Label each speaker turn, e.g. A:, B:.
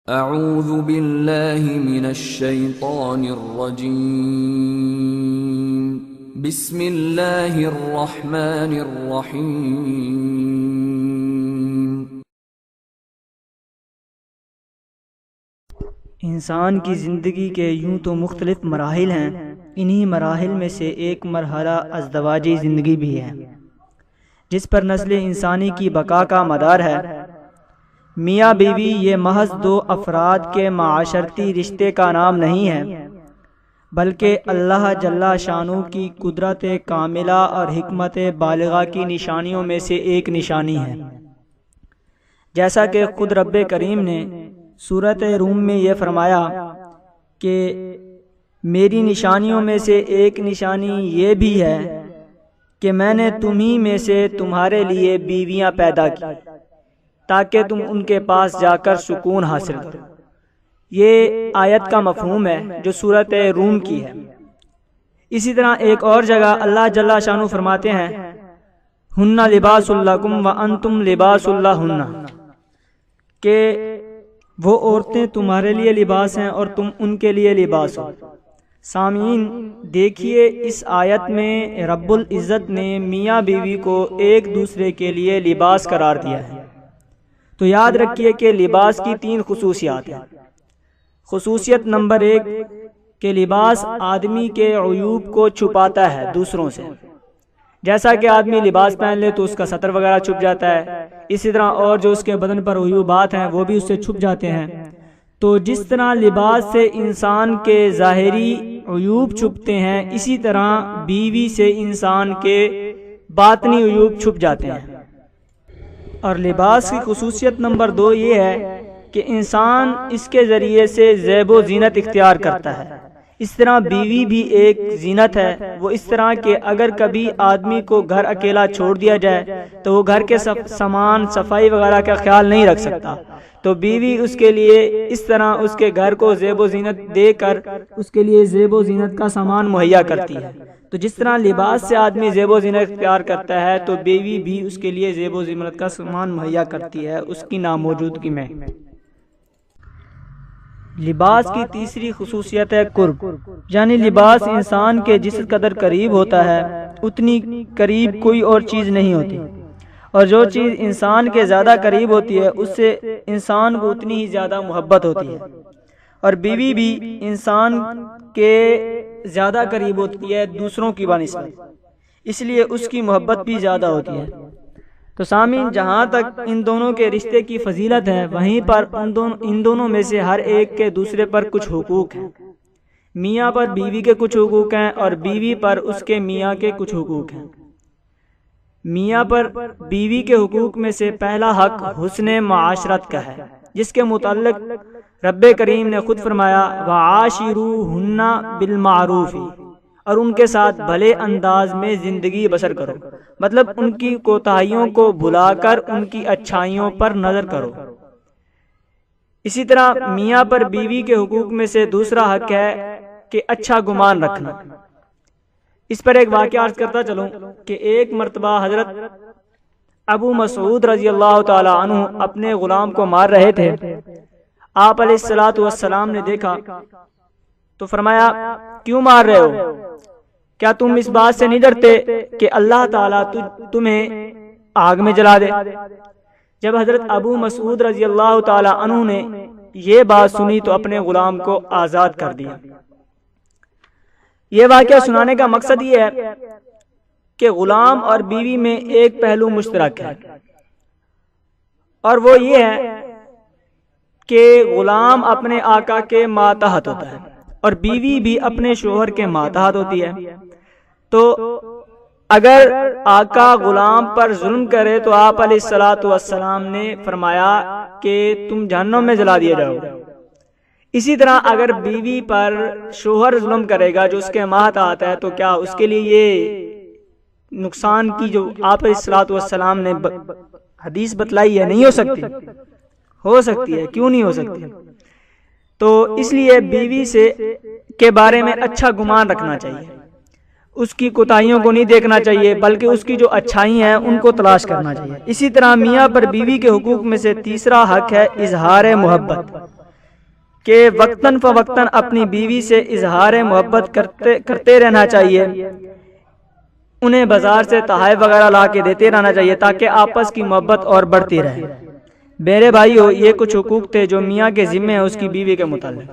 A: اعوذ باللہ من الشیطان الرجیم بسم اللہ الرحمن الرحیم۔
B: انسان کی زندگی کے یوں تو مختلف مراحل ہیں، انہی مراحل میں سے ایک مرحلہ ازدواجی زندگی بھی ہے، جس پر نسل انسانی کی بقا کا مدار ہے۔ میاں بیوی یہ محض دو افراد کے معاشرتی رشتے کا نام نہیں ہے، بلکہ اللہ جل شانہ کی قدرت کاملہ اور حکمت بالغہ کی نشانیوں میں سے ایک نشانی ہے۔ جیسا کہ خود رب کریم نے سورۃ روم میں یہ فرمایا کہ میری نشانیوں میں سے ایک نشانی یہ بھی ہے کہ میں نے تمہیں میں سے تمہارے لیے بیویاں پیدا کی تاکہ تم ان کے پاس جا کر سکون حاصل کرو۔ یہ آیت کا مفہوم ہے جو سورۃ روم کی ہے۔ اسی طرح ایک اور جگہ اللہ جل شانہ فرماتے ہیں ہن لباس لکم وانتم لباس لہن، کہ وہ عورتیں تمہارے لیے لباس ہیں اور تم ان کے لیے لباس ہو۔ سامعین دیکھیے، اس آیت میں رب العزت نے میاں بیوی کو ایک دوسرے کے لیے لباس قرار دیا ہے۔ تو یاد رکھیے کہ لباس کی تین خصوصیات ہیں۔ خصوصیت نمبر ایک کہ لباس آدمی کے عیوب کو چھپاتا ہے دوسروں سے۔ جیسا کہ آدمی لباس پہن لے تو اس کا سطر وغیرہ چھپ جاتا ہے، اسی طرح اور جو اس کے بدن پر عیوبات ہیں وہ بھی اس سے چھپ جاتے ہیں۔ تو جس طرح لباس سے انسان کے ظاہری عیوب چھپتے ہیں، اسی طرح بیوی سے انسان کے باطنی عیوب چھپ جاتے ہیں۔ اور لباس کی خصوصیت نمبر دو یہ ہے کہ انسان اس کے ذریعے سے زیب و زینت اختیار کرتا ہے۔ اس طرح بیوی بھی ایک زینت ہے، وہ اس طرح کہ اگر کبھی آدمی کو گھر اکیلا چھوڑ دیا جائے تو وہ گھر کے سامان صفائی وغیرہ کا خیال نہیں رکھ سکتا، تو بیوی اس کے لیے اس طرح اس کے گھر کو زیب و زینت دے کر اس کے لیے زیب و زینت کا سامان مہیا کرتی ہے۔ تو جس طرح لباس سے آدمی زیب و زینت اختیار کرتا ہے تو بیوی بھی اس کے لیے زیب و زینت کا سامان مہیا کرتی ہے اس کی ناموجودگی میں۔ لباس کی تیسری خصوصیت ہے قرب، یعنی لباس انسان کے جس قدر قریب ہوتا ہے اتنی قریب کوئی اور چیز نہیں ہوتی، اور جو چیز انسان کے زیادہ قریب ہوتی ہے اس سے انسان کو اتنی ہی زیادہ محبت ہوتی ہے۔ اور بیوی بھی انسان کے زیادہ قریب ہوتی ہے دوسروں کی بنسبت، اس لیے اس کی محبت بھی زیادہ ہوتی ہے۔ تو سامعین، جہاں تک ان دونوں کے رشتے کی فضیلت ہے، وہیں پر ان دونوں میں سے ہر ایک کے دوسرے پر کچھ حقوق ہیں۔ میاں پر بیوی کے کچھ حقوق ہیں اور بیوی پر اس کے میاں کے کچھ حقوق ہیں۔ میاں پر بیوی کے حقوق میں سے پہلا حق حسن معاشرت کا ہے، جس کے متعلق رب کریم نے خود فرمایا وَعَاشِرُوهُنَّ بِالْمَعْرُوفِ، اور ان کے ساتھ بھلے انداز میں زندگی بسر کرو، مطلب ان کی کوتاہیوں کو بھلا کر ان کی اچھائیوں پر نظر کرو۔ اسی طرح میاں پر بیوی کے حقوق میں سے دوسرا حق ہے کہ اچھا گمان رکھنا۔ اس پر ایک واقعہ عرض کرتا چلوں کہ ایک مرتبہ حضرت ابو مسعود رضی اللہ تعالی عنہ اپنے غلام کو مار رہے تھے۔ آپ علیہ الصلوۃ والسلام نے دیکھا تو فرمایا کیوں مار رہے ہو؟ کیا تم اس بات سے نہیں ڈرتے کہ اللہ تعالیٰ تمہیں آگ میں جلا دے؟ جب حضرت ابو مسعود رضی اللہ تعالی عنہ نے یہ بات سنی تو اپنے غلام کو آزاد کر دیا۔ یہ واقعہ سنانے کا مقصد یہ ہے کہ غلام اور بیوی میں ایک پہلو مشترک ہے، اور وہ یہ ہے کہ غلام اپنے آقا کے ماتحت ہوتا ہے اور بیوی بھی اپنے شوہر کے ماتحت ہوتی ہے۔ تو اگر آقا غلام پر ظلم کرے تو آپ علیہ الصلوۃ والسلام نے فرمایا کہ تم جہنم میں جلا دیے جاؤ۔ اسی طرح اگر بیوی پر شوہر ظلم کرے گا جو اس کے ماتحت ہے تو کیا اس کے لیے یہ نقصان کی جو آپ علیہ الصلوۃ والسلام نے حدیث بتلائی ہے نہیں ہو سکتی؟ ہو سکتی ہے، کیوں نہیں ہو سکتی؟ تو اس لیے بیوی سے کے بارے میں اچھا گمان رکھنا چاہیے، اس کی کوتاہیوں کو نہیں دیکھنا چاہیے بلکہ اس کی جو اچھائی ہیں ان کو تلاش کرنا چاہیے۔ اسی طرح میاں پر بیوی کے حقوق میں سے تیسرا حق ہے اظہار محبت، کہ وقتاً فوقتاً اپنی بیوی سے اظہار محبت کرتے رہنا چاہیے، انہیں بازار سے تحائف وغیرہ لا کے دیتے رہنا چاہیے تاکہ آپس کی محبت اور بڑھتی رہے۔ میرے بھائیو، یہ کچھ حقوق تھے جو میاں کے ذمہ ہیں اس کی بیوی کے متعلق۔